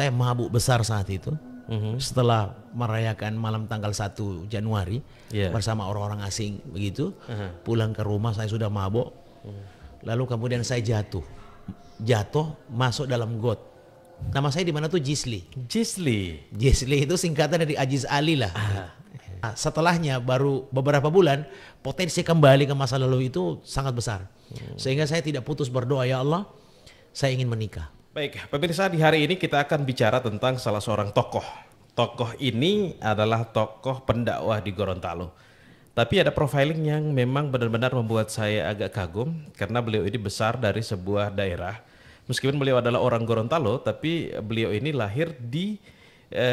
Saya mabuk besar saat itu. Setelah merayakan malam tanggal 1 Januari bersama orang-orang asing begitu, pulang ke rumah saya sudah mabuk. Lalu kemudian saya jatuh masuk dalam got. Nama saya di mana tuh Jisli. Jisli itu singkatan dari Ajiz Ali lah. Setelahnya baru beberapa bulan potensi kembali ke masa lalu itu sangat besar. Sehingga saya tidak putus berdoa, ya Allah, saya ingin menikah. Baik, pemirsa, di hari ini kita akan bicara tentang salah seorang tokoh. Tokoh ini adalah tokoh pendakwah di Gorontalo. Tapi ada profiling yang memang benar-benar membuat saya agak kagum karena beliau ini besar dari sebuah daerah. Meskipun beliau adalah orang Gorontalo, tapi beliau ini lahir di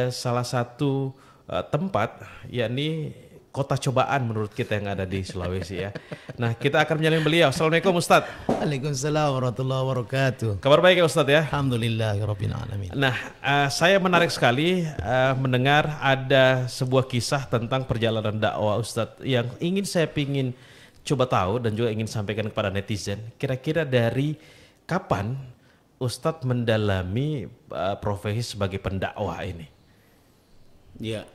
salah satu tempat, yakni kota cobaan menurut kita yang ada di Sulawesi ya. Nah, kita akan menyalin beliau. Assalamualaikum Ustadz. Waalaikumsalam warahmatullahi wabarakatuh. Kabar baik ya Ustadz ya? Alhamdulillahirabbil alamin. Nah, saya menarik sekali mendengar ada sebuah kisah tentang perjalanan dakwah Ustadz yang saya ingin coba tahu dan juga ingin sampaikan kepada netizen. Kira-kira dari kapan Ustadz mendalami profesi sebagai pendakwah ini? Ya.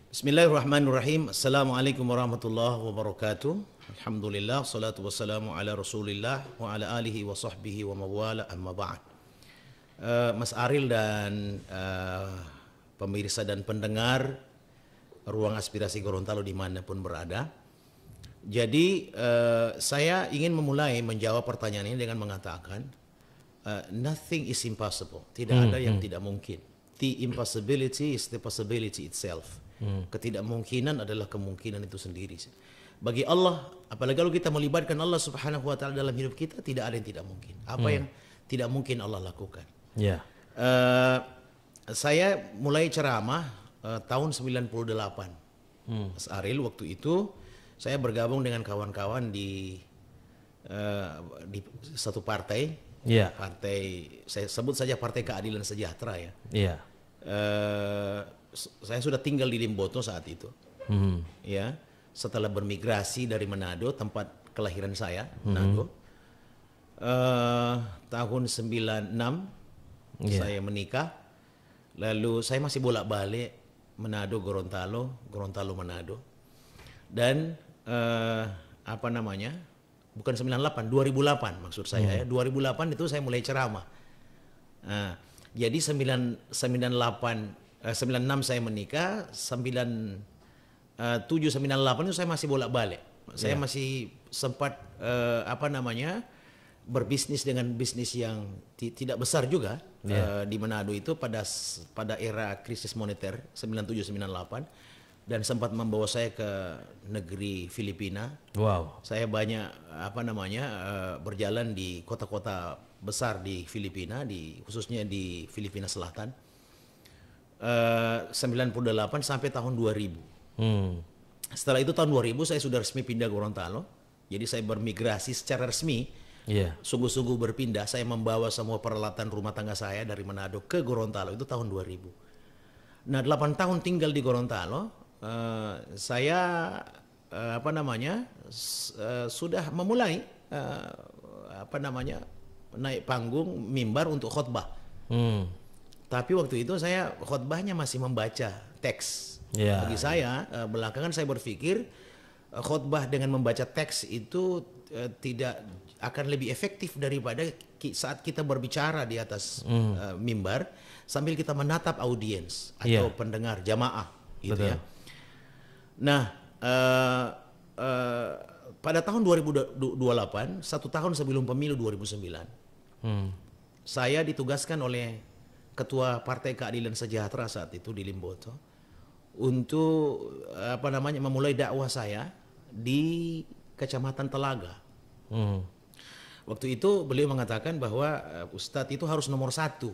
Bismillahirrahmanirrahim. Assalamualaikum warahmatullahi wabarakatuh. Alhamdulillah, salatu wassalamu ala rasulillah wa ala alihi wa sahbihi wa mawala amma ba'd. Mas Aril dan pemirsa dan pendengar Ruang Aspirasi Gorontalo dimanapun berada. Jadi saya ingin memulai menjawab pertanyaan ini dengan mengatakan nothing is impossible. Tidak ada yang tidak mungkin. The impossibility is the possibility itself. Ketidakmungkinan adalah kemungkinan itu sendiri. Bagi Allah, apalagi kalau kita melibatkan Allah Subhanahu wa taala dalam hidup kita, tidak ada yang tidak mungkin. Apa yang tidak mungkin Allah lakukan. Saya mulai ceramah tahun 98. Mas Aril, waktu itu saya bergabung dengan kawan-kawan di satu partai. Partai, saya sebut saja Partai Keadilan Sejahtera ya. Saya sudah tinggal di Limboto saat itu. Ya, setelah bermigrasi dari Manado, tempat kelahiran saya, Manado. Tahun 96 saya menikah. Lalu saya masih bolak-balik Manado Gorontalo, Gorontalo Manado. Dan bukan 98, 2008 maksud saya ya. 2008 itu saya mulai ceramah. Jadi 96 saya menikah, 97 98 itu saya masih bolak-balik. Saya masih sempat berbisnis dengan bisnis yang tidak besar juga di Manado itu pada era krisis moneter 97 98 dan sempat membawa saya ke negeri Filipina. Saya banyak berjalan di kota-kota besar di Filipina, khususnya di Filipina Selatan. 98 sampai tahun 2000. Setelah itu tahun 2000 saya sudah resmi pindah Gorontalo. Jadi saya bermigrasi secara resmi. Sungguh-sungguh berpindah. Saya membawa semua peralatan rumah tangga saya dari Manado ke Gorontalo itu tahun 2000. Nah, 8 tahun tinggal di Gorontalo, saya sudah memulai naik panggung mimbar untuk khotbah. Tapi waktu itu saya khotbahnya masih membaca teks. Bagi saya, belakangan saya berpikir khotbah dengan membaca teks itu tidak akan lebih efektif daripada saat kita berbicara di atas mimbar sambil kita menatap audiens atau pendengar jamaah, gitu ya. Nah, pada tahun 2028, 1 tahun sebelum pemilu 2009, saya ditugaskan oleh Ketua Partai Keadilan Sejahtera saat itu di Limboto untuk memulai dakwah saya di Kecamatan Telaga. Waktu itu beliau mengatakan bahwa Ustadz itu harus nomor 1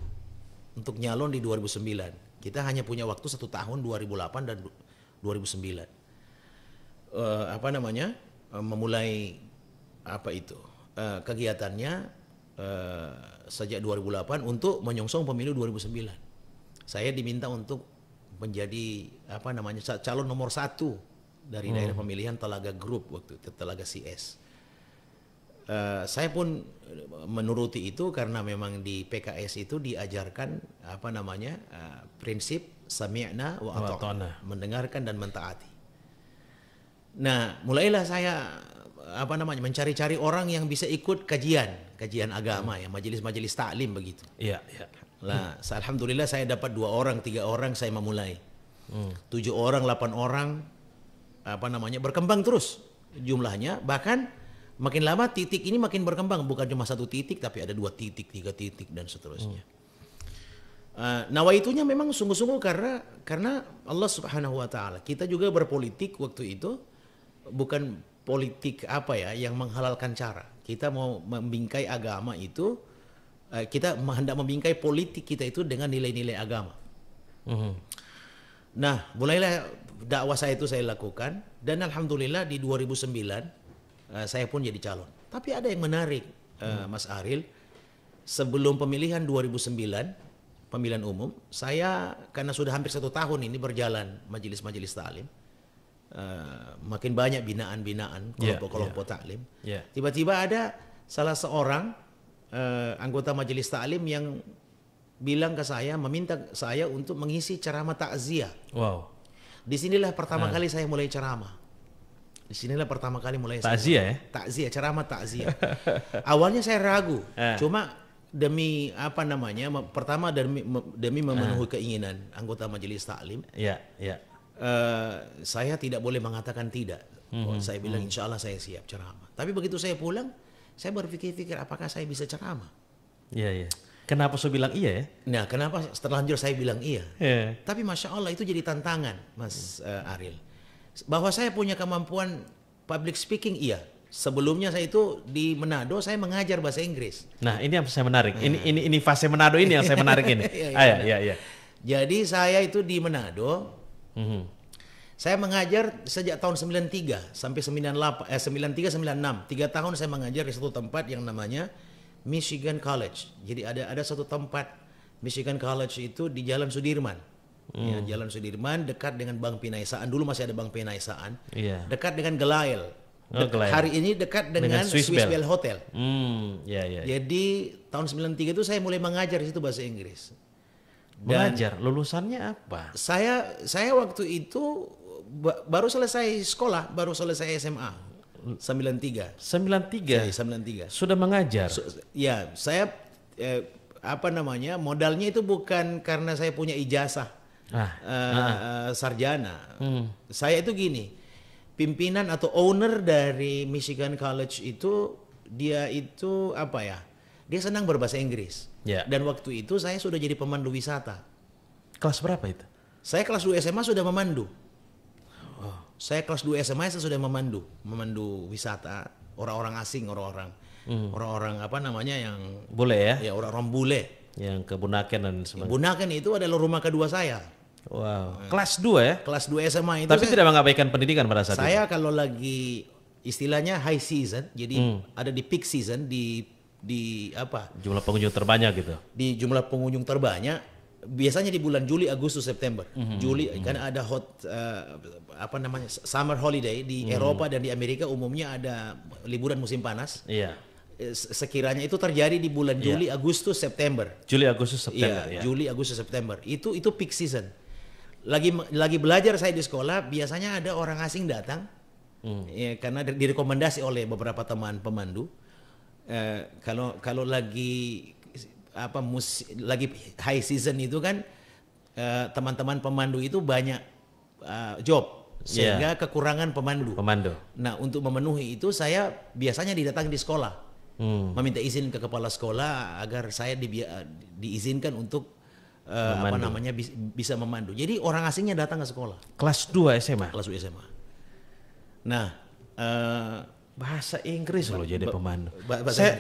untuk nyalon di 2009. Kita hanya punya waktu 1 tahun 2008 dan 2009. Memulai kegiatannya sejak 2008 untuk menyongsong pemilu 2009. Saya diminta untuk menjadi calon nomor 1 dari daerah pemilihan Telaga Group waktu itu, Telaga CS. saya pun menuruti itu karena memang di PKS itu diajarkan prinsip sami'na wa ata'na, mendengarkan dan mentaati. Nah, mulailah saya mencari-cari orang yang bisa ikut kajian agama ya, majelis-majelis taklim begitu. Iya, iya. Nah, alhamdulillah saya dapat 2 orang, 3 orang saya memulai. 7 orang, 8 orang berkembang terus jumlahnya, bahkan makin lama titik ini makin berkembang, bukan cuma 1 titik tapi ada 2 titik, 3 titik dan seterusnya. Nawaitunya memang sungguh-sungguh karena Allah Subhanahu wa taala. Kita juga berpolitik waktu itu bukan politik yang menghalalkan cara. Kita mau membingkai agama itu, kita hendak membingkai politik kita itu dengan nilai-nilai agama. Nah, mulailah dakwah saya itu saya lakukan, dan alhamdulillah di 2009 saya pun jadi calon. Tapi ada yang menarik, Mas Ariel. Sebelum pemilihan 2009, pemilihan umum, saya karena sudah hampir 1 tahun ini berjalan majelis-majelis taklim, makin banyak binaan-binaan, kelompok-kelompok taklim. Tiba-tiba ada salah seorang anggota majelis taklim yang bilang ke saya, meminta saya untuk mengisi ceramah takziah. Wow. Disinilah pertama kali saya mulai ceramah. Disinilah pertama kali mulai takziah ya? Takziah, ceramah takziah. Awalnya saya ragu, cuma demi pertama demi memenuhi keinginan anggota majelis taklim. Iya, iya. Saya tidak boleh mengatakan tidak. Saya bilang insya Allah saya siap ceramah. Tapi begitu saya pulang, saya berpikir-pikir apakah saya bisa ceramah. Iya, iya. Kenapa saya bilang iya ya? Nah, kenapa seterlanjur saya bilang iya? Tapi Masya Allah itu jadi tantangan, Mas Ariel. Bahwa saya punya kemampuan public speaking, iya. Sebelumnya saya itu di Manado saya mengajar bahasa Inggris. Nah, ini yang saya menarik. Ini fase Manado ini yang saya menarik ini. Iya. Jadi saya itu di Manado, saya mengajar sejak tahun 93 sampai 93 96. 3 tahun saya mengajar di satu tempat yang namanya Michigan College. Jadi ada satu tempat Michigan College itu di Jalan Sudirman. Ya, Jalan Sudirman dekat dengan Bank Pinaisaan. Dulu masih ada Bank Pinaisaan. Dekat dengan Gelail. Hari ini dekat dengan Swiss Bell Hotel. Jadi tahun 93 itu saya mulai mengajar di situ bahasa Inggris. Mengajar, lulusannya apa? Saya waktu itu baru selesai sekolah, baru selesai SMA. 93. 93. Sudah mengajar. Ya, saya modalnya itu bukan karena saya punya ijazah sarjana. Saya itu gini, pimpinan atau owner dari Michigan College itu dia itu dia senang berbahasa Inggris. Dan waktu itu saya sudah jadi pemandu wisata. Kelas berapa itu? Saya kelas 2 SMA sudah memandu. Saya kelas 2 SMA saya sudah memandu wisata orang-orang asing, orang-orang yang bule ya? Ya, orang-orang bule. Yang ke Bunaken dan sebagainya. Bunaken itu adalah rumah kedua saya. Wow. Kelas 2 ya? Kelas 2 SMA itu. Tapi tidak mengabaikan pendidikan pada saat itu. Saya kalau lagi istilahnya high season, jadi ada di peak season di jumlah pengunjung terbanyak gitu. Di jumlah pengunjung terbanyak biasanya di bulan Juli, Agustus, September. Juli karena ada summer holiday di Eropa dan di Amerika umumnya ada liburan musim panas. Iya. Sekiranya itu terjadi di bulan Juli, Agustus, September. Juli, Agustus, September. Iya, Juli, Agustus, September. Itu peak season. Lagi belajar saya di sekolah, biasanya ada orang asing datang, ya, karena direkomendasi oleh beberapa teman pemandu. Kalau lagi high season itu kan teman-teman pemandu itu banyak job. Sehingga kekurangan pemandu. Nah, untuk memenuhi itu saya biasanya didatangi di sekolah. Meminta izin ke kepala sekolah agar saya diizinkan untuk bisa memandu. Jadi orang asingnya datang ke sekolah. Kelas 2 SMA? Kelas 2 SMA. Nah, bahasa Inggris loh jadi pemandu.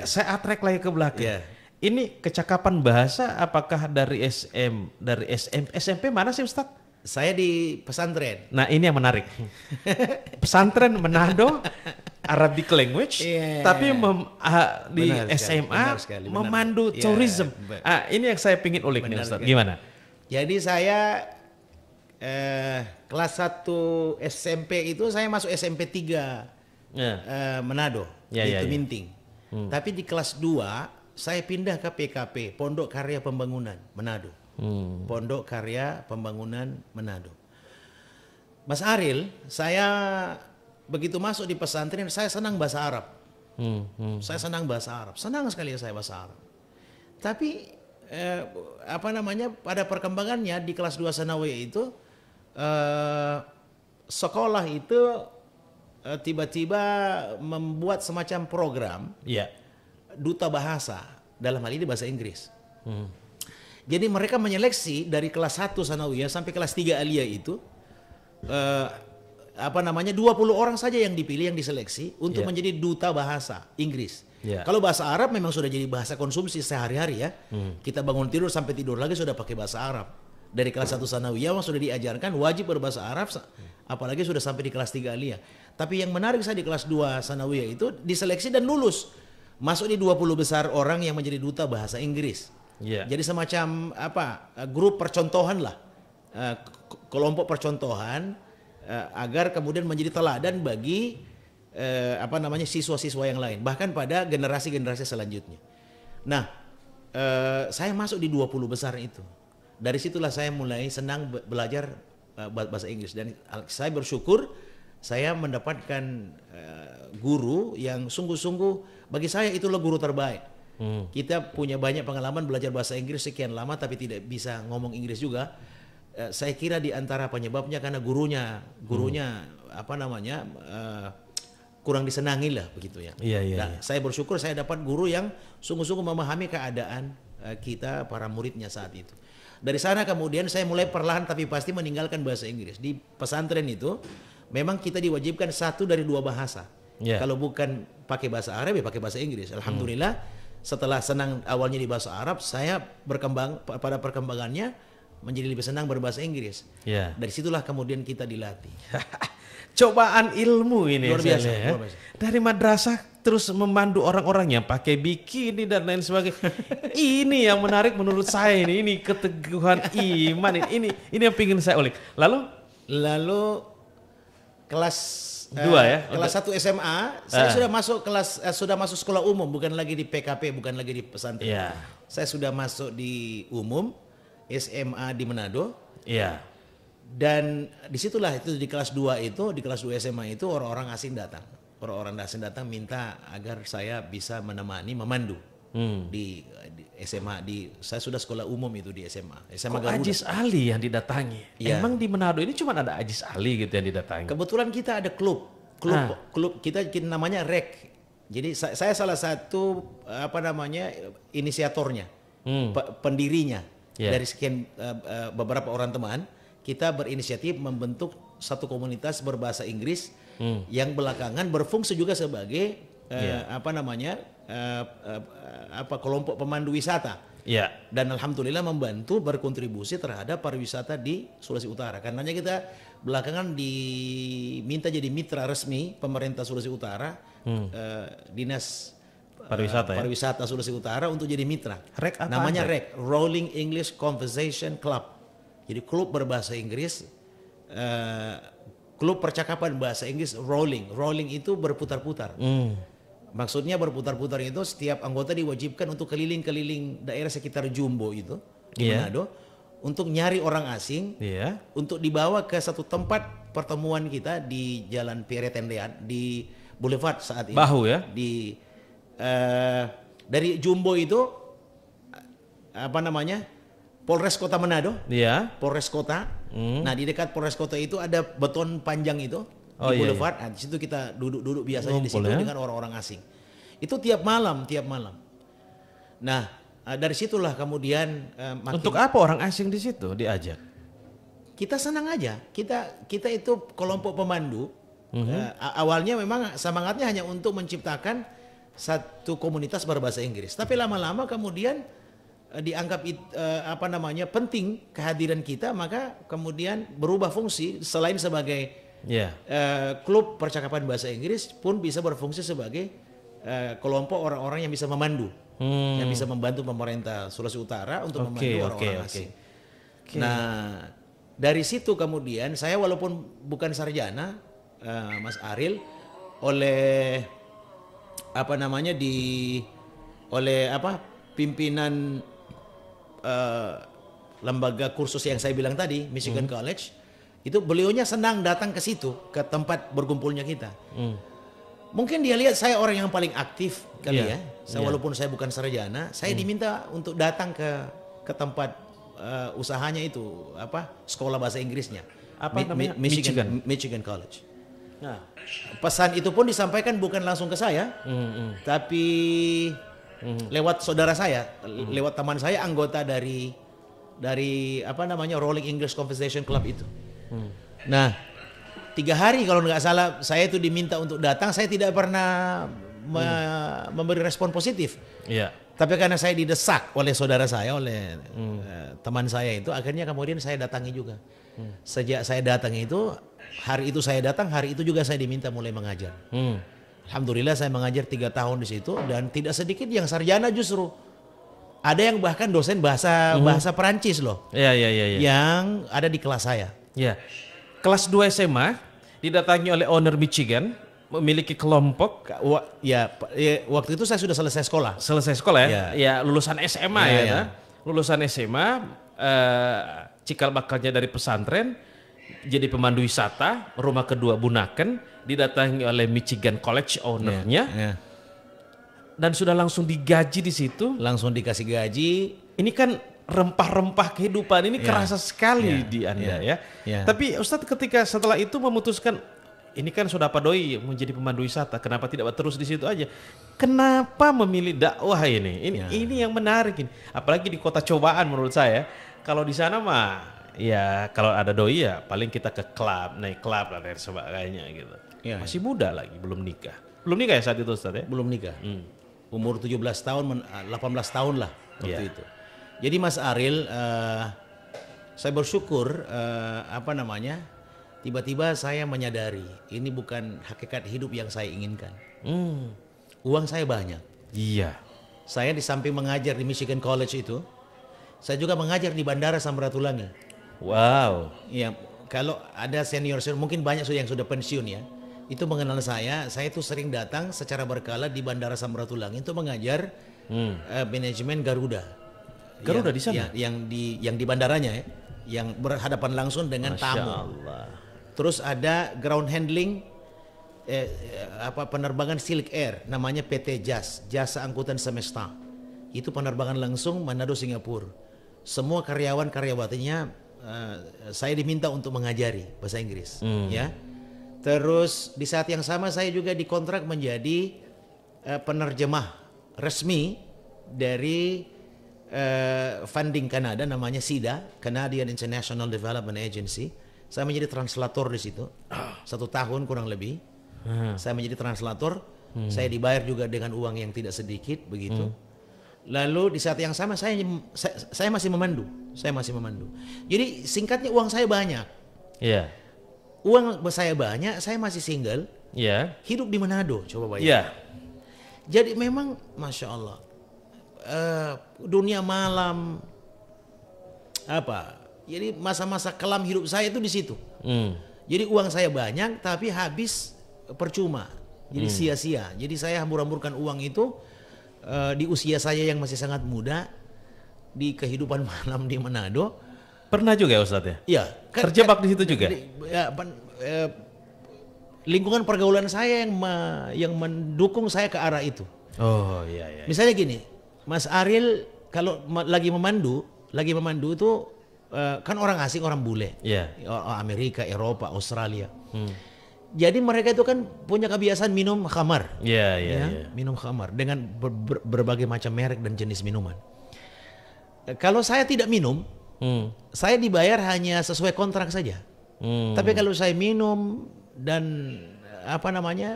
Saya atrek lagi ke belakang. Yeah. Ini kecakapan bahasa apakah dari SMP mana sih Ustadz? Saya di pesantren. Nah, ini yang menarik. Pesantren Manado, Arabic language, tapi di SMA memandu tourism. Ini yang saya pingin ulik nih Ustaz. Gimana? Jadi saya kelas 1 SMP itu saya masuk SMP 3 Manado di Tuminting. Tapi di kelas 2 saya pindah ke PKP, Pondok Karya Pembangunan Manado. Pondok Karya Pembangunan Manado. Mas Ariel, saya begitu masuk di pesantren saya senang bahasa Arab. Saya senang bahasa Arab, senang sekali saya bahasa Arab. Tapi pada perkembangannya di kelas 2 Sanawiyah itu sekolah itu tiba-tiba membuat semacam program duta bahasa, dalam hal ini bahasa Inggris. Jadi mereka menyeleksi dari kelas 1 Sanawiyah sampai kelas 3 Aliyah itu 20 orang saja yang dipilih, yang diseleksi untuk menjadi duta bahasa Inggris. Kalau bahasa Arab memang sudah jadi bahasa konsumsi sehari-hari ya. Kita bangun tidur sampai tidur lagi sudah pakai bahasa Arab. Dari kelas 1 Sanawiyah sudah diajarkan wajib berbahasa Arab, apalagi sudah sampai di kelas 3 Aliyah. Tapi yang menarik saya di kelas 2 Sanawiyah itu diseleksi dan lulus. Masuk di 20 besar orang yang menjadi duta bahasa Inggris. Jadi semacam grup percontohan lah. Kelompok percontohan agar kemudian menjadi teladan bagi siswa-siswa yang lain, bahkan pada generasi-generasi selanjutnya. Nah, saya masuk di 20 besar itu. Dari situlah saya mulai senang belajar bahasa Inggris, dan saya bersyukur saya mendapatkan guru yang sungguh-sungguh bagi saya itulah guru terbaik. Kita punya banyak pengalaman belajar bahasa Inggris sekian lama tapi tidak bisa ngomong Inggris juga. Saya kira di antara penyebabnya karena gurunya kurang disenangi lah begitu ya. Saya bersyukur saya dapat guru yang sungguh-sungguh memahami keadaan kita para muridnya saat itu. Dari sana kemudian saya mulai perlahan tapi pasti meninggalkan bahasa Inggris. Di pesantren itu memang kita diwajibkan 1 dari 2 bahasa. Kalau bukan pakai bahasa Arab ya pakai bahasa Inggris. Alhamdulillah setelah senang awalnya di bahasa Arab, saya berkembang pada perkembangannya menjadi lebih senang berbahasa Inggris. Dari situlah kemudian kita dilatih. Cobaan ilmu ini luar biasa, luar biasa. Dari madrasah terus memandu orang-orang yang pakai bikini dan lain sebagainya. Ini yang menarik menurut saya ini keteguhan iman ini yang ingin saya ulik. Lalu kelas 2 ya. Kelas 1 SMA saya sudah masuk sekolah umum, bukan lagi di PKP, bukan lagi di pesantren. Saya sudah masuk di umum SMA di Manado. Dan disitulah itu di kelas 2 SMA itu orang-orang asing datang. Orang-orang asing datang minta agar saya bisa memandu di SMA. Saya sudah sekolah umum itu di SMA Garuda. Ajis Ali yang didatangi. Emang di Manado ini cuma ada Ajis Ali gitu yang didatangi. Kebetulan kita ada klub kita namanya REC. Jadi saya salah satu inisiatornya, pendirinya. Dari sekian beberapa orang teman, kita berinisiatif membentuk satu komunitas berbahasa Inggris yang belakangan berfungsi juga sebagai kelompok pemandu wisata. Dan alhamdulillah membantu berkontribusi terhadap pariwisata di Sulawesi Utara. Karenanya kita belakangan diminta jadi mitra resmi pemerintah Sulawesi Utara, Dinas Pariwisata Sulawesi Utara untuk jadi mitra. Namanya REC, Rolling English Conversation Club. Jadi klub berbahasa Inggris, klub percakapan bahasa Inggris rolling itu berputar-putar. Maksudnya berputar-putar itu setiap anggota diwajibkan untuk keliling-keliling daerah sekitar Jumbo itu di Manado untuk nyari orang asing, untuk dibawa ke satu tempat pertemuan kita di Jalan Pierre Tendean di Boulevard saat ini. Bahu ya? Dari Jumbo itu Polres Kota Manado, Polres Kota. Nah di dekat Polres Kota itu ada beton panjang itu di Boulevard. Nah, di situ kita duduk biasanya di situ dengan orang-orang asing. Itu tiap malam. Nah dari situlah kemudian untuk apa orang asing di situ diajak? Kita senang aja. Kita itu kelompok pemandu. Awalnya memang semangatnya hanya untuk menciptakan satu komunitas berbahasa Inggris. Tapi lama-lama kemudian dianggap penting kehadiran kita, maka kemudian berubah fungsi selain sebagai klub percakapan bahasa Inggris pun bisa berfungsi sebagai kelompok orang-orang yang bisa memandu, yang bisa membantu pemerintah Sulawesi Utara untuk memandu orang-orang asing. Nah dari situ kemudian saya walaupun bukan sarjana, Mas Ariel, oleh apa namanya oleh pimpinan lembaga kursus yang saya bilang tadi, Michigan College, itu beliaunya senang datang ke situ, ke tempat berkumpulnya kita. Mungkin dia lihat saya orang yang paling aktif kali ya. Walaupun saya bukan sarjana, saya diminta untuk datang ke tempat usahanya itu, sekolah bahasa Inggrisnya. Apa namanya? Michigan College. Nah, pesan itu pun disampaikan bukan langsung ke saya, tapi lewat saudara saya, lewat teman saya, anggota dari Rolling English Conversation Club itu. Nah, 3 hari kalau nggak salah saya itu diminta untuk datang, saya tidak pernah memberi respon positif. Iya. Tapi karena saya didesak oleh saudara saya, oleh teman saya itu, akhirnya kemudian saya datangi juga. Sejak saya datangi itu, hari itu saya datang, hari itu juga saya diminta mulai mengajar. Alhamdulillah saya mengajar 3 tahun di situ, dan tidak sedikit yang sarjana justru. Ada yang bahkan dosen bahasa Perancis loh. Iya. Yang ada di kelas saya. Ya, kelas 2 SMA didatangi oleh owner Michigan, memiliki kelompok. Waktu itu saya sudah selesai sekolah. Selesai sekolah ya? Ya, lulusan SMA ya. Lulusan SMA, cikal bakalnya dari pesantren, jadi pemandu wisata, rumah kedua Bunaken, didatangi oleh Michigan College ownernya, dan sudah langsung digaji di situ. Langsung dikasih gaji. Ini kan rempah-rempah kehidupan ini kerasa sekali di Anda ya. Tapi Ustadz ketika setelah itu memutuskan, ini kan sudah Pak Doi menjadi pemandu wisata, kenapa tidak terus di situ aja? Kenapa memilih dakwah ini? Ini yang menarik ini. Apalagi di kota cobaan menurut saya. Kalau di sana mah ya kalau ada doi ya paling kita ke klub, naik klub dan lain sebagainya gitu. Masih muda lagi, belum nikah. Belum nikah ya saat itu Ustadz ya? Belum nikah. Umur 17 tahun, 18 tahun lah waktu itu. Jadi Mas Ariel, saya bersyukur tiba-tiba saya menyadari ini bukan hakikat hidup yang saya inginkan. Uang saya banyak. Iya. Saya di samping mengajar di Michigan College itu, saya juga mengajar di Bandara Samratulangi. Wow. Ya, kalau ada senior mungkin banyak yang sudah pensiun ya. Itu mengenal saya itu sering datang secara berkala di Bandara Samratulangi itu mengajar manajemen Garuda. Garuda di sana? Yang di bandaranya ya, yang berhadapan langsung dengan Masya tamu. Allah. Terus ada ground handling, penerbangan Silk Air, namanya PT JAS, Jasa Angkutan Semesta. Itu penerbangan langsung Manado Singapura. Semua karyawan-karyawatinya saya diminta untuk mengajari bahasa Inggris, ya. Terus di saat yang sama saya juga dikontrak menjadi penerjemah resmi dari funding Kanada namanya SIDA, Canadian International Development Agency. Saya menjadi translator di situ 1 tahun kurang lebih. Saya menjadi translator. Saya dibayar juga dengan uang yang tidak sedikit begitu. Lalu di saat yang sama saya masih memandu. Jadi singkatnya uang saya banyak. Iya. Uang saya banyak, saya masih single. Iya. Hidup di Manado, coba bayangin. Iya. Jadi memang Masya Allah. Dunia malam jadi masa-masa kelam hidup saya itu di situ. Jadi uang saya banyak tapi habis percuma, jadi sia-sia. Jadi saya hambur-hamburkan uang itu di usia saya yang masih sangat muda, di kehidupan malam di Manado. Pernah juga ya Ustadz ya? Iya. Terjebak di situ juga? Lingkungan pergaulan saya yang mendukung saya ke arah itu. Oh iya. Misalnya gini, Mas Ariel kalau lagi memandu itu kan orang asing, orang bule, Amerika, Eropa, Australia. Jadi mereka itu kan punya kebiasaan minum khamar, minum khamar dengan berbagai macam merek dan jenis minuman. Kalau saya tidak minum, saya dibayar hanya sesuai kontrak saja. Tapi kalau saya minum dan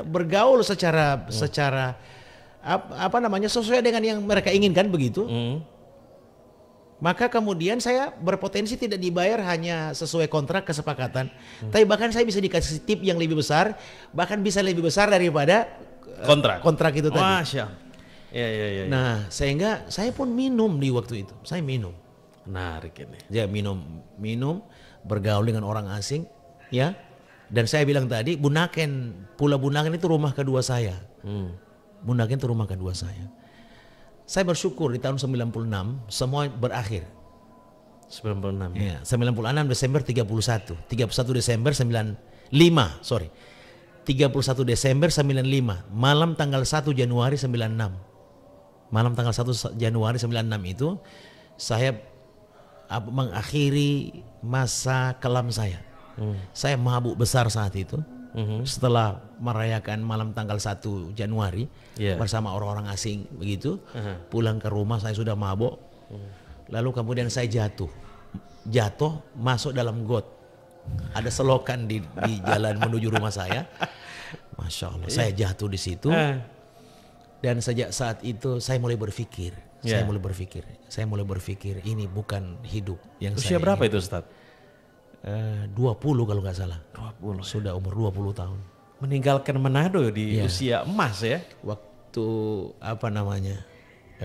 bergaul secara sesuai dengan yang mereka inginkan begitu, maka kemudian saya berpotensi tidak dibayar hanya sesuai kontrak kesepakatan, tapi bahkan saya bisa dikasih tip yang lebih besar, bahkan bisa lebih besar daripada kontrak itu tadi. Masya. Ya. Nah, sehingga saya pun minum di waktu itu. Saya minum. Menarik ini. Ya minum, bergaul dengan orang asing, ya. Dan saya bilang tadi, Pulau Bunaken itu rumah kedua saya. Bundagen itu rumah kedua saya. Saya bersyukur di tahun 96 semua berakhir. 96. Ya, 96 Desember 31 Desember 95, sorry. 31 Desember 95, malam tanggal 1 Januari 96. Malam tanggal 1 Januari 96 itu saya mengakhiri masa kelam saya. Saya mabuk besar saat itu. Setelah merayakan malam tanggal 1 Januari bersama orang-orang asing begitu, pulang ke rumah saya sudah mabuk. Lalu kemudian saya jatuh masuk dalam got. Ada selokan di jalan menuju rumah saya. Masya Allah, saya jatuh di situ. Dan sejak saat itu saya mulai berpikir, saya mulai berpikir ini bukan hidup yang Usia saya berapa ingin. itu Ustaz? 20 kalau nggak salah. 20. Sudah umur 20 tahun. Meninggalkan Manado di usia emas ya. Waktu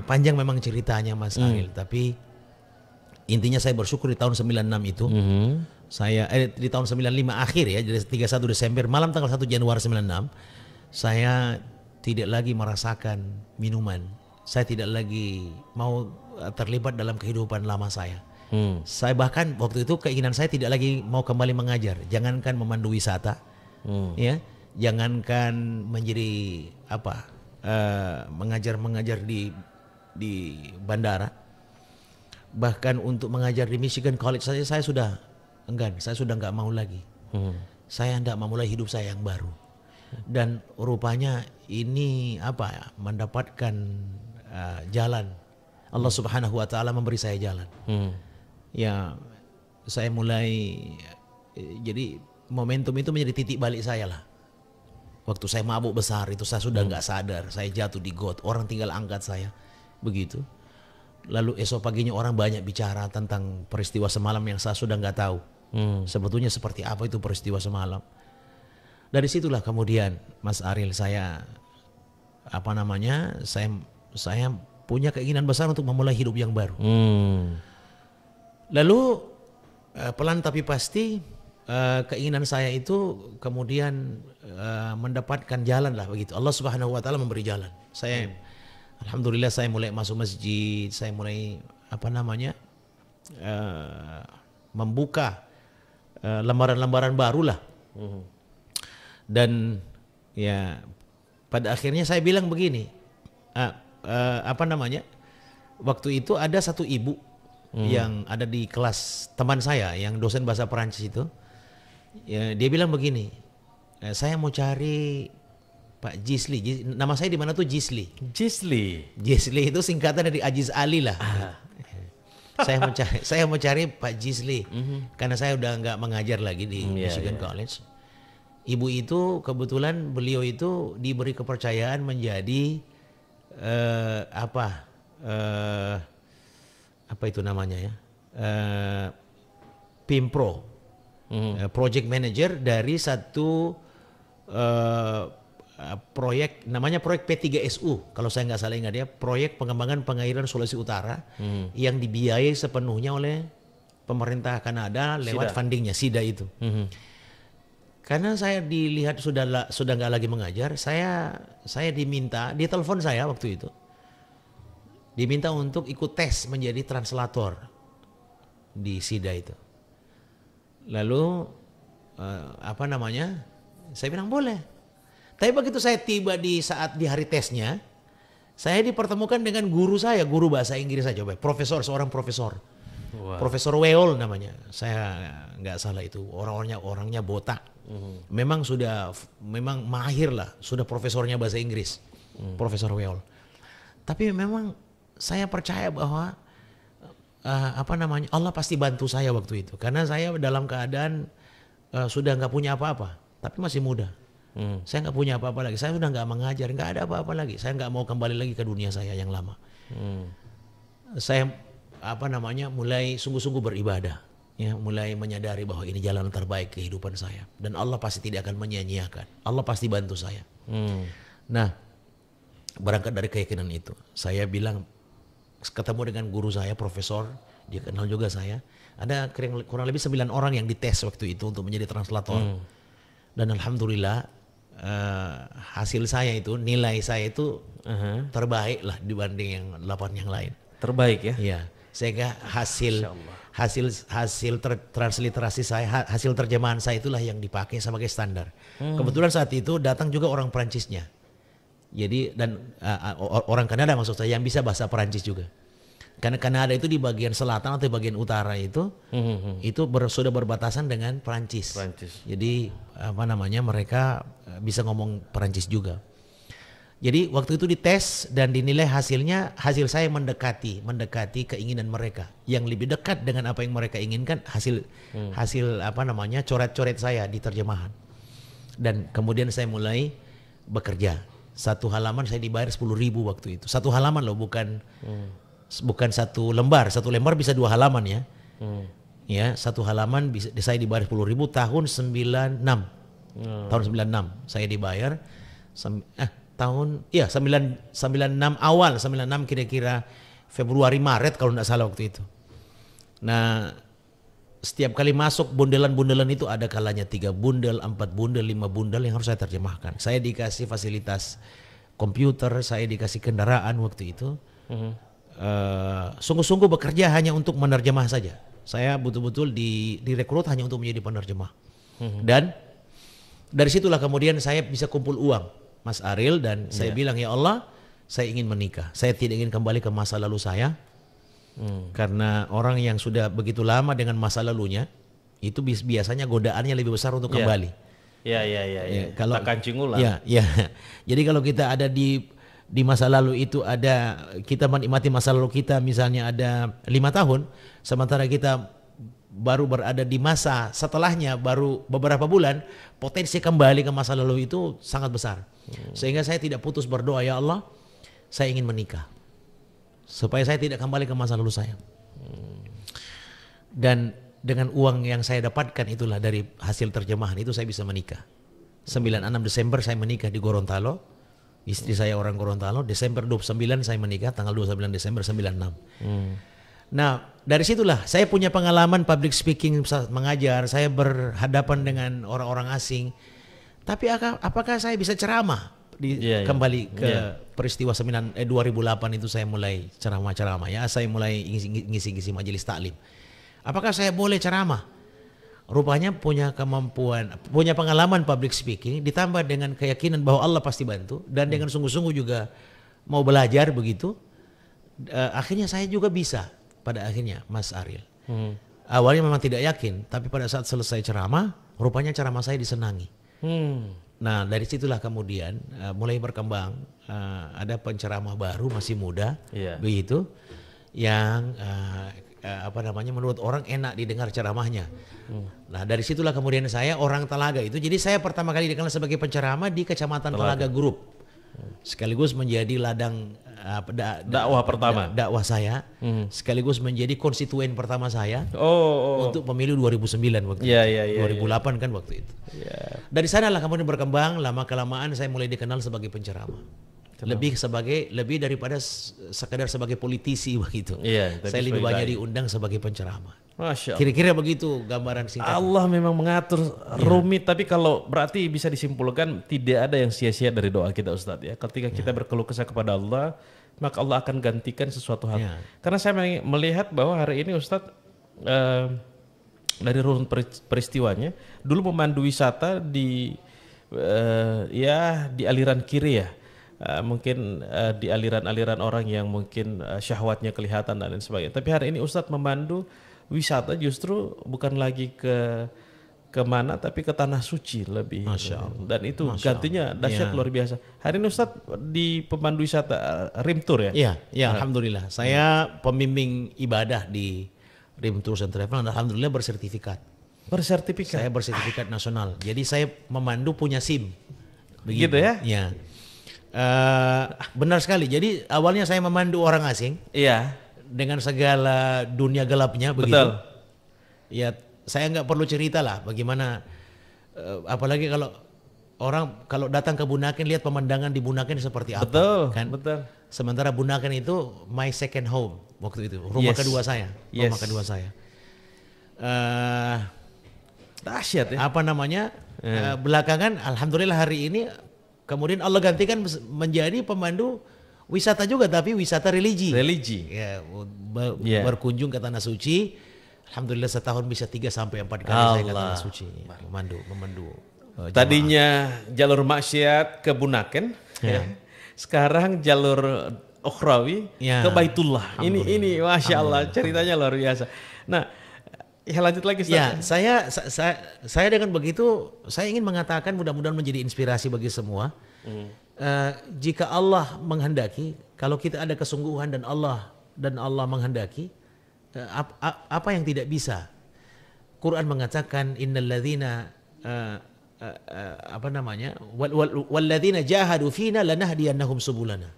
panjang memang ceritanya Mas Ariel, tapi intinya saya bersyukur di tahun 96 itu. Saya di tahun 95 akhir ya, jadi 31 Desember malam tanggal 1 Januari 96 saya tidak lagi merasakan minuman. Saya tidak lagi mau terlibat dalam kehidupan lama saya. Saya bahkan waktu itu keinginan saya tidak lagi mau kembali mengajar. Jangankan memandu wisata, ya, jangankan menjadi mengajar di bandara. Bahkan untuk mengajar di Michigan College saya sudah enggan. Saya sudah nggak mau lagi. Saya hendak memulai hidup saya yang baru. Dan rupanya ini mendapatkan jalan. Allah Subhanahu wa taala memberi saya jalan. Ya, saya mulai jadi momentum itu menjadi titik balik saya lah. Waktu saya mabuk besar itu saya sudah nggak sadar, saya jatuh di got, orang tinggal angkat saya, begitu. Lalu esok paginya orang banyak bicara tentang peristiwa semalam yang saya sudah nggak tahu. Sebetulnya seperti apa itu peristiwa semalam. Dari situlah kemudian Mas Ariel saya saya punya keinginan besar untuk memulai hidup yang baru. Lalu pelan tapi pasti keinginan saya itu kemudian mendapatkan jalan lah begitu. Allah Subhanahu wa taala memberi jalan. Saya alhamdulillah saya mulai masuk masjid, saya mulai membuka lembaran-lembaran baru lah. Dan ya pada akhirnya saya bilang begini, waktu itu ada satu ibu yang ada di kelas teman saya yang dosen bahasa Perancis itu, ya, dia bilang begini, saya mau cari Pak Jisli, nama saya di mana tuh Jisli. Jisli itu singkatan dari Aziz Ali lah. Saya mau cari Pak Jisli karena saya udah nggak mengajar lagi di Michigan College. Ibu itu kebetulan beliau itu diberi kepercayaan menjadi apa itu namanya ya, Pimpro, project manager dari satu proyek namanya proyek P3SU kalau saya nggak salah ingat ya, proyek pengembangan pengairan Sulawesi Utara yang dibiayai sepenuhnya oleh pemerintah Kanada lewat fundingnya SIDA itu. Karena saya dilihat sudah nggak lagi mengajar, saya diminta, dia telepon saya waktu itu, diminta untuk ikut tes menjadi translator di SIDA itu. Lalu saya bilang boleh. Tapi begitu saya tiba di hari tesnya, saya dipertemukan dengan guru saya, guru bahasa Inggris saja, seorang profesor. Wow. Profesor Weol namanya, saya nggak salah itu, orangnya botak, memang mahir lah, sudah profesornya bahasa Inggris, Profesor Weol. Tapi memang saya percaya bahwa Allah pasti bantu saya waktu itu, karena saya dalam keadaan sudah nggak punya apa-apa, tapi masih muda, saya nggak punya apa-apa lagi, saya sudah nggak mengajar, nggak ada apa-apa lagi, saya nggak mau kembali lagi ke dunia saya yang lama. Saya mulai sungguh-sungguh beribadah, ya, mulai menyadari bahwa ini jalan terbaik kehidupan saya dan Allah pasti tidak akan menyia-nyiakan, Allah pasti bantu saya. Nah, berangkat dari keyakinan itu, saya bilang, ketemu dengan guru saya, profesor, dia kenal juga saya, ada kurang lebih 9 orang yang dites waktu itu untuk menjadi translator. Dan alhamdulillah hasil saya itu, nilai saya itu terbaik lah dibanding yang 8 yang lain. Terbaik ya? Iya, sehingga hasil transliterasi saya, hasil terjemahan saya itulah yang dipakai sebagai standar. Kebetulan saat itu datang juga orang Perancisnya. Jadi dan orang Kanada maksud saya yang bisa bahasa Perancis juga. Karena Kanada itu di bagian selatan atau bagian utara itu sudah berbatasan dengan Perancis. Jadi mereka bisa ngomong Perancis juga. Jadi waktu itu dites dan dinilai hasil saya mendekati keinginan mereka. Yang lebih dekat dengan apa yang mereka inginkan hasil coret-coret saya di terjemahan. Dan kemudian saya mulai bekerja. 1 halaman saya dibayar 10.000 waktu itu. 1 halaman loh, bukan 1 lembar. 1 lembar bisa 2 halaman ya. Ya, 1 halaman saya dibayar 10.000 tahun 96. Tahun 96 saya dibayar tahun 96 awal, 96 kira-kira Februari Maret kalau tidak salah waktu itu. Nah, setiap kali masuk bundelan-bundelan itu ada kalanya 3 bundel, 4 bundel, 5 bundel yang harus saya terjemahkan. Saya dikasih fasilitas komputer, saya dikasih kendaraan waktu itu. Sungguh-sungguh bekerja hanya untuk menerjemah saja. Saya betul-betul direkrut hanya untuk menjadi penerjemah. Dan dari situlah kemudian saya bisa kumpul uang, Mas Ariel, dan saya bilang, ya Allah, saya ingin menikah. Saya tidak ingin kembali ke masa lalu saya. Karena orang yang sudah begitu lama dengan masa lalunya, itu biasanya godaannya lebih besar untuk kembali. Kalau kancing ulang. Jadi kalau kita ada di masa lalu itu kita menikmati masa lalu kita, misalnya ada 5 tahun, sementara kita baru berada di masa setelahnya baru beberapa bulan, potensi kembali ke masa lalu itu sangat besar. Sehingga saya tidak putus berdoa, ya Allah, saya ingin menikah supaya saya tidak kembali ke masa lalu saya. Dan dengan uang yang saya dapatkan itulah dari hasil terjemahan itu saya bisa menikah. 96 Desember saya menikah di Gorontalo. Istri saya orang Gorontalo. Desember 29 saya menikah, tanggal 29 Desember 96. Nah, dari situlah saya punya pengalaman public speaking, mengajar, saya berhadapan dengan orang-orang asing. Tapi apakah saya bisa ceramah? Kembali ke peristiwa 2008 itu saya mulai ceramah-ceramah ya. Saya mulai ngisi-ngisi majelis taklim. Apakah saya boleh ceramah? Rupanya punya kemampuan, punya pengalaman public speaking ditambah dengan keyakinan bahwa Allah pasti bantu dan dengan sungguh-sungguh juga mau belajar begitu. Akhirnya saya juga bisa. Pada akhirnya, Mas Ariel. Awalnya memang tidak yakin, tapi pada saat selesai ceramah, rupanya ceramah saya disenangi. Nah, dari situlah kemudian mulai berkembang. Ada penceramah baru, masih muda, begitu, yang menurut orang enak didengar ceramahnya. Nah, dari situlah kemudian saya orang Talaga itu. Jadi saya pertama kali dikenal sebagai penceramah di Kecamatan Talaga Group. Sekaligus menjadi ladang dakwah pertama, dakwah saya, sekaligus menjadi konstituen pertama saya untuk pemilu 2009 waktu itu. 2008 kan waktu itu. Dari sanalah kemudian berkembang, lama kelamaan saya mulai dikenal sebagai penceramah. Lebih daripada sekedar sebagai politisi begitu. Saya lebih banyak diundang sebagai penceramah. Masya Allah. Kira-kira begitu gambaran singkat. Allah memang mengatur rumit, tapi kalau berarti bisa disimpulkan tidak ada yang sia-sia dari doa kita, Ustadz ya. Ketika kita berkeluh kesah kepada Allah, maka Allah akan gantikan sesuatu hal. Karena saya melihat bahwa hari ini Ustadz dari runut peristiwanya, dulu memandu wisata di aliran kiri ya. Mungkin di aliran-aliran orang yang mungkin syahwatnya kelihatan dan lain sebagainya. Tapi hari ini Ustadz memandu wisata justru bukan lagi ke mana, tapi ke tanah suci lebih. Masya Allah. Dan itu gantinya dahsyat luar biasa. Hari ini Ustadz di pemandu wisata Rim Tour ya? Iya, alhamdulillah. Saya pembimbing ibadah di Rim Tour and Travel, alhamdulillah bersertifikat. Saya bersertifikat nasional. Jadi saya memandu punya SIM. Begitu ya? Iya. Benar sekali. Jadi awalnya saya memandu orang asing. Iya. Dengan segala dunia gelapnya begitu. Betul. Ya, saya nggak perlu cerita lah bagaimana, apalagi kalau datang ke Bunaken lihat pemandangan di Bunaken seperti apa. Betul, kan? betul. Sementara Bunaken itu my second home waktu itu, rumah kedua saya. Rumah kedua saya. Dahsyat ya. Apa namanya? Belakangan alhamdulillah hari ini kemudian Allah gantikan menjadi pemandu wisata juga, tapi wisata religi. Ya, berkunjung ke tanah suci. Alhamdulillah setahun bisa 3 sampai 4 kali saya ke tanah suci memandu. Tadinya jalur maksiat ke Bunaken, sekarang jalur ukhrawi ke Baitullah. Ini Masya Allah, ceritanya luar biasa. Nah, ya lanjut lagi. Ya, saya dengan begitu saya ingin mengatakan mudah-mudahan menjadi inspirasi bagi semua. Jika Allah menghendaki, kalau kita ada kesungguhan dan Allah menghendaki, apa yang tidak bisa? Quran mengatakan innalladzina walladzina jahadu fina lanahdiyannahum subulana.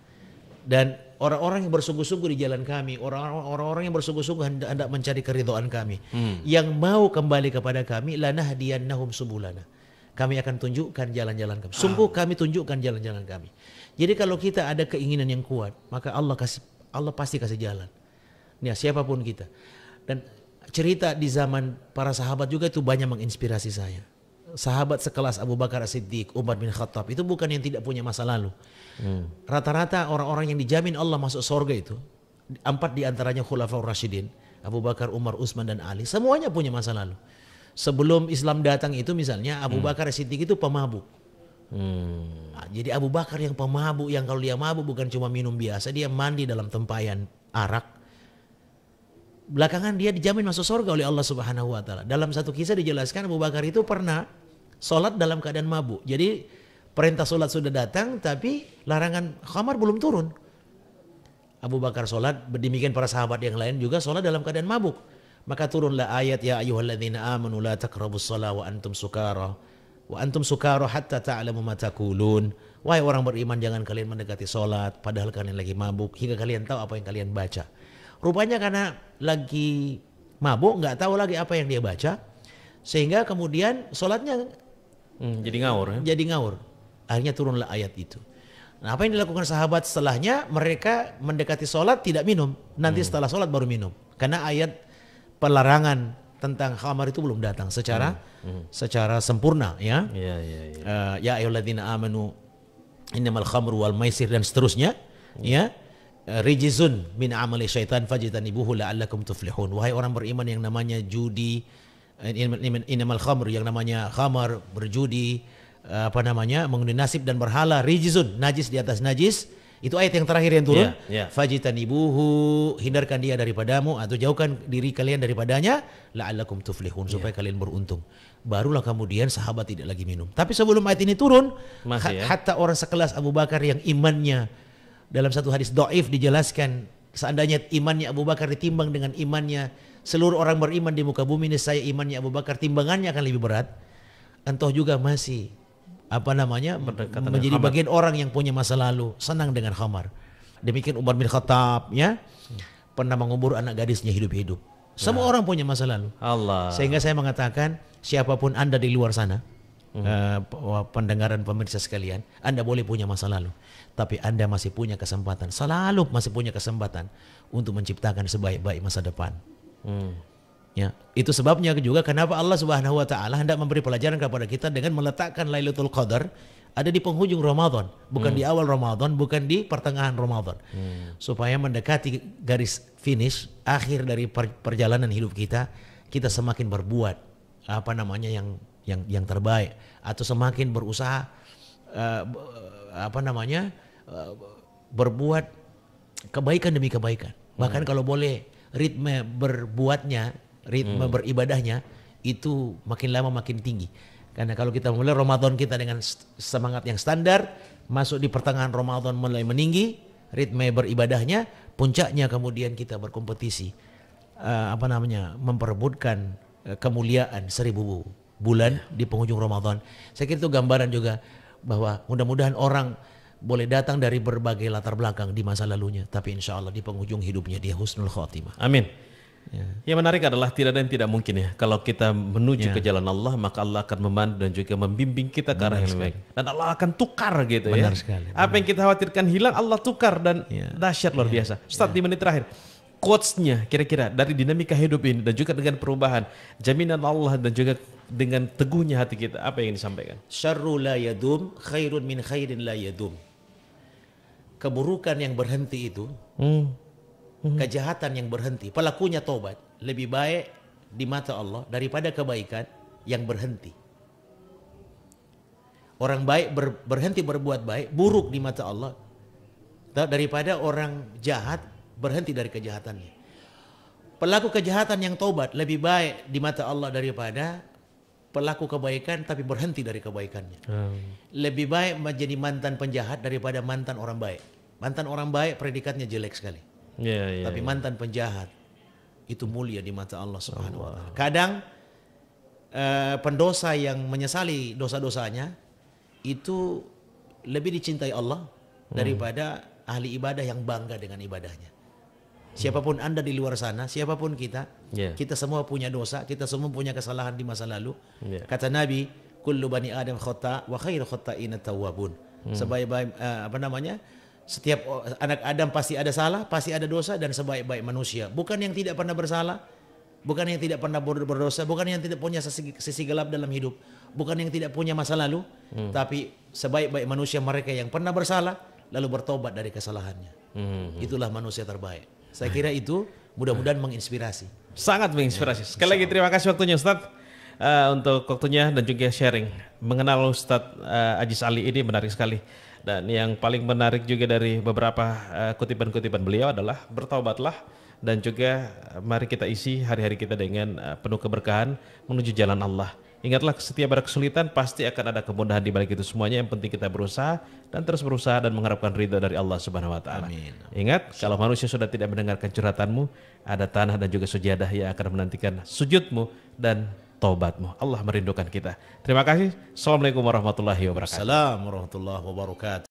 Dan orang-orang yang bersungguh-sungguh di jalan kami, orang-orang yang bersungguh-sungguh hendak mencari keridhaan kami, yang mau kembali kepada kami, lanahdiyannahum subulana. Kami akan tunjukkan jalan-jalan kami. Sungguh kami tunjukkan jalan-jalan kami. Jadi kalau kita ada keinginan yang kuat, maka Allah pasti kasih jalan. Ya, siapapun kita. Dan cerita di zaman para sahabat juga itu banyak menginspirasi saya. Sahabat sekelas Abu Bakar As-Siddiq, Umar bin Khattab itu bukan yang tidak punya masa lalu. Rata-rata orang-orang yang dijamin Allah masuk surga itu 4 diantaranya Khulafaur Rasyidin, Abu Bakar, Umar, Utsman dan Ali, semuanya punya masa lalu. Sebelum Islam datang itu misalnya Abu Bakar As-Siddiq itu pemabuk. Nah, jadi Abu Bakar yang pemabuk, yang kalau dia mabuk bukan cuma minum biasa, dia mandi dalam tempayan arak. Belakangan dia dijamin masuk surga oleh Allah Subhanahu wa taala. Dalam satu kisah dijelaskan Abu Bakar itu pernah sholat dalam keadaan mabuk. Jadi perintah sholat sudah datang tapi larangan khamar belum turun. Abu Bakar sholat, demikian para sahabat yang lain juga sholat dalam keadaan mabuk. Maka turunlah ayat ya ayyuhalladzina amanu la taqrabus shalah wa antum sukara hatta ta'lamu ma taqulun. Wahai orang beriman, jangan kalian mendekati sholat padahal kalian lagi mabuk hingga kalian tahu apa yang kalian baca. Rupanya karena lagi mabuk, nggak tahu lagi apa yang dia baca, sehingga kemudian sholatnya jadi ngawur. Akhirnya turunlah ayat itu. Nah, apa yang dilakukan sahabat setelahnya? Mereka mendekati sholat tidak minum. Nanti setelah sholat baru minum. Karena ayat pelarangan tentang khamar itu belum datang secara sempurna, ya. Ya ayyuhalladzina amanu innamal khamru wal maisir dan seterusnya, ya. Rijizun min amali syaitan fajtanibuhu la'allakum tuflihun. Wahai orang beriman, yang namanya judi, innamal khamr, yang namanya khamar, berjudi, mengundi nasib dan berhala, rijizun, najis di atas najis. Itu ayat yang terakhir yang turun. Fajtanibuhu, hindarkan dia daripadamu atau jauhkan diri kalian daripadanya, la'allakum tuflihun, supaya kalian beruntung. Barulah kemudian sahabat tidak lagi minum. Tapi sebelum ayat ini turun, hatta orang sekelas Abu Bakar yang imannya, dalam satu hadis dhaif dijelaskan, seandainya imannya Abu Bakar ditimbang dengan imannya seluruh orang beriman di muka bumi, ini saya imannya Abu Bakar timbangannya akan lebih berat. Entah juga masih menjadi bagian orang yang punya masa lalu senang dengan khamar. Demikian Umar bin Khattab, ya, pernah mengubur anak gadisnya hidup-hidup. Semua orang punya masa lalu. Sehingga saya mengatakan siapapun Anda di luar sana, pendengaran pemirsa sekalian, Anda boleh punya masa lalu, tapi Anda masih punya kesempatan, selalu masih punya kesempatan untuk menciptakan sebaik-baik masa depan. Ya, itu sebabnya juga kenapa Allah Subhanahu wa taala hendak memberi pelajaran kepada kita dengan meletakkan Lailatul Qadar ada di penghujung Ramadan, bukan di awal Ramadan, bukan di pertengahan Ramadan. Supaya mendekati garis finish akhir dari perjalanan hidup kita, kita semakin berbuat yang terbaik, atau semakin berusaha berbuat kebaikan demi kebaikan. Bahkan kalau boleh ritme beribadahnya itu makin lama makin tinggi. Karena kalau kita mulai Ramadan kita dengan semangat yang standar, masuk di pertengahan Ramadan mulai meninggi ritme beribadahnya, puncaknya kemudian kita berkompetisi memperebutkan kemuliaan 1000 bulan di penghujung Ramadan. Saya kira itu gambaran juga bahwa mudah-mudahan orang boleh datang dari berbagai latar belakang di masa lalunya, tapi insya Allah di penghujung hidupnya dia husnul khotimah. Amin. Yang menarik adalah tidak ada yang tidak mungkin ya. Kalau kita menuju ke jalan Allah, maka Allah akan memandu dan juga membimbing kita ke arah yang lebih baik. Dan Allah akan tukar gitu. Benar sekali. Apa yang kita khawatirkan hilang, Allah tukar dan dahsyat luar biasa. Ustaz, di menit terakhir, quotes-nya kira-kira dari dinamika hidup ini dan juga dengan perubahan, jaminan Allah dan juga dengan teguhnya hati kita, apa yang disampaikan? Syarru la yadum khairun min khairin la yadum. Keburukan yang berhenti itu, kejahatan yang berhenti, pelakunya tobat, lebih baik di mata Allah daripada kebaikan yang berhenti. Orang baik berhenti berbuat baik, buruk di mata Allah, daripada orang jahat berhenti dari kejahatannya. Pelaku kejahatan yang tobat lebih baik di mata Allah daripada pelaku kebaikan tapi berhenti dari kebaikannya. Lebih baik menjadi mantan penjahat daripada mantan orang baik. Mantan orang baik predikatnya jelek sekali. Tapi mantan penjahat itu mulia di mata Allah Subhanahu wa taala. Kadang pendosa yang menyesali dosa-dosanya itu lebih dicintai Allah daripada ahli ibadah yang bangga dengan ibadahnya. Siapapun Anda di luar sana, siapapun kita, kita semua punya dosa, kita semua punya kesalahan di masa lalu. Kata Nabi, kullu bani Adam khata wa khairu khata'ina tawwabun. Sebaik-baik setiap anak Adam pasti ada salah, pasti ada dosa, dan sebaik-baik manusia bukan yang tidak pernah bersalah, bukan yang tidak pernah berdosa, bukan yang tidak punya sisi gelap dalam hidup, bukan yang tidak punya masa lalu, tapi sebaik-baik manusia mereka yang pernah bersalah lalu bertobat dari kesalahannya. Itulah manusia terbaik. Saya kira itu mudah-mudahan menginspirasi. Sangat menginspirasi. Sekali lagi terima kasih waktunya Ustadz, untuk waktunya dan juga sharing. Mengenal Ustadz Ajis Ali ini menarik sekali. Dan yang paling menarik juga dari beberapa kutipan-kutipan beliau adalah bertaubatlah, dan juga mari kita isi hari-hari kita dengan penuh keberkahan menuju jalan Allah. Ingatlah, setiap ada kesulitan pasti akan ada kemudahan di balik itu semuanya. Yang penting kita berusaha dan terus berusaha dan mengharapkan ridho dari Allah Subhanahu wa taala. Ingat, kalau manusia sudah tidak mendengarkan curhatanmu, ada tanah dan juga sujadah yang akan menantikan sujudmu dan taubatmu. Allah merindukan kita. Terima kasih. Assalamualaikum warahmatullahi wabarakatuh. Assalamualaikum warahmatullahi wabarakatuh.